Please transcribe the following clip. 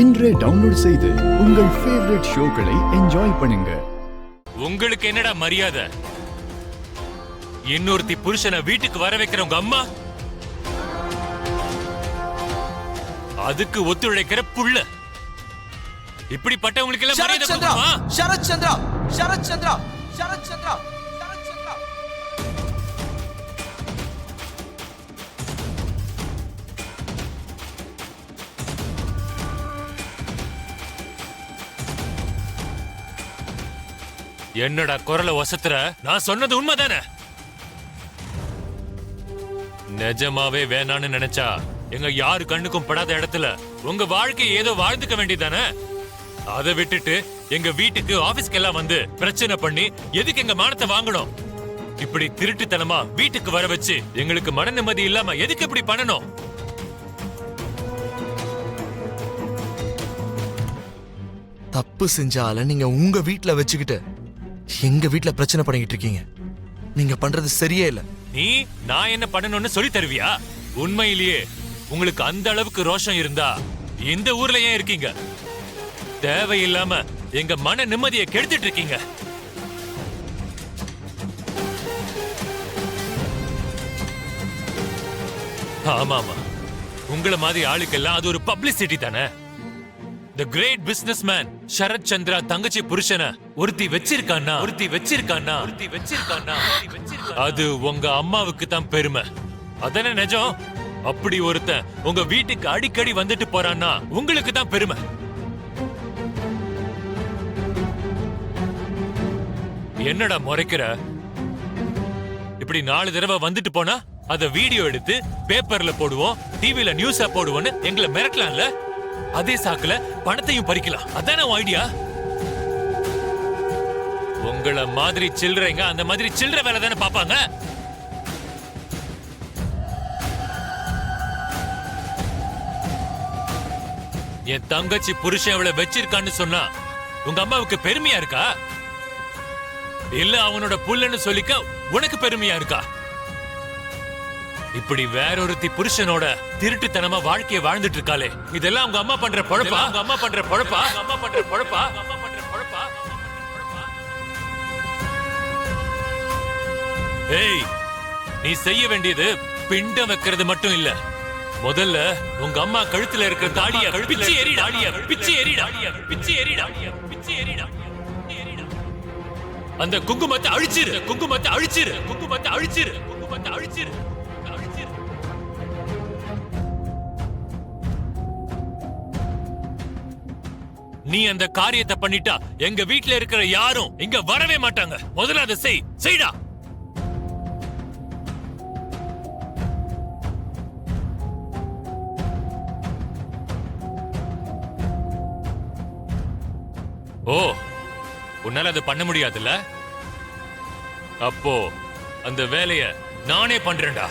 இன்றே டவுன்லோட் செய்து உங்கள் ஃபேவரட் ஷோக்களை என்ஜாய் பண்ணுங்க. உங்களுக்கு என்னடா மரியாதை? இன்னொருத்தி புருஷனை வீட்டுக்கு வர வைக்கிற உங்க அம்மா, அதுக்கு ஒத்துழைக்கிற புள்ள, இப்படிப்பட்டவங்களுக்கு எல்லாம் மரியாதை கொடுக்கணுமா? சரத் சந்திரா, சரத் சந்திரா, சரத் சந்திரா. என்னடா குரலை வசத்துற? நான் சொன்னது உண்மைதானே? நிஜமாவே வேணான்னு நினைச்சா எங்க யாரு கண்ணுக்கும் படாத இடத்துல உங்க வாழ்க்கை ஏதோ வாழ்ந்துக்க வேண்டியதானே? அதை விட்டுட்டு எங்க வீட்டுக்கு ஆபீஸ்க்கு எல்லாம் வந்து பிரச்சனை பண்ணி எதுக்கு எங்க மானத்தை வாங்கணும்? இப்படி திருட்டுத்தனமா வீட்டுக்கு வர வச்சு எங்களுக்கு மன நிம்மதி இல்லாம எதுக்கு இப்படி பண்ணணும்? தப்பு செஞ்சால நீங்க உங்க வீட்டுல வச்சுக்கிட்டு எங்க வீட்டுல பிரச்சனை பண்ணிக்கிட்டு இருக்கீங்க. நீங்க பண்றது சரியே இல்ல. நீ நான் என்ன பண்ணணும்னு சொல்லி தருவியா? உண்மையிலேயே உங்களுக்கு அந்த அளவுக்கு ரோஷம் இருந்தா இந்த ஊர்ல ஏன் இருக்கீங்க? தேவையில்லாம எங்க மன நிம்மதியை கெடுத்துட்டு இருக்கீங்க. ஆமாமா, உங்களை மாதிரி ஆளுக்கெல்லாம் அது ஒரு பப்ளிசிட்டி தானே. The great businessman Sarath Chandra தங்கச்சி புருஷனை ஒருத்தி வச்சிருக்கானா, அது உங்க அம்மாவுக்கு தான் பெருமை. அதானே நிஜம்? அப்படி ஒருத்தன் உங்க வீட்டுக்கு அடிக்கடி வந்துட்டு போறான்னா உங்களுக்கு தான் பெருமை. என்னடா முறைக்கிற? இப்படி 4 தடவை வந்துட்டு போனா அத வீடியோ எடுத்து பேப்பர்ல போடுவோம், டிவில நியூஸா போடுவோம்னு எங்களை மிரட்டலாம்ல? அதே சாக்குல பணத்தையும் பறிக்கலாம். அதான ஐடியா? உங்கள மாதிரி சில்லறைங்க அந்த மாதிரி சில்லறை வேலை தானே பாப்பாங்க. என் தங்கச்சி புருஷன் அவளை வச்சிருக்கான்னு சொன்னா உங்க அம்மாவுக்கு பெருமையா இருக்கா? இல்ல அவனோட புள்ளன்னு சொல்லிக்க உனக்கு பெருமையா இருக்கா? இப்படி வேறொருத்தி புருஷனோட திருட்டுத்தனமா வாழ்க்கைய வாழ்ந்துட்டு இருக்காளே, இதெல்லாம் உங்க அம்மா பண்ற பொழப்பா? ஏய், நீ செய்ய வேண்டியது பிண்டம் வைக்கிறது மட்டும் இல்ல. முதல்ல உங்க அம்மா கழுத்துல இருக்கிற தாடிய பிச்சு எறிடா. அந்த குங்குமத்தை அழிச்சிரு. நீ அந்த காரியத்தை பண்ணிட்டா எங்க வீட்டுல இருக்கிற யாரும் இங்க வரவே மாட்டாங்க. முதல்ல அதை செய்டா. ஓ, உன்னால அதை பண்ண முடியாதுல்ல? அப்போ அந்த வேலைய நானே பண்றேன்டா.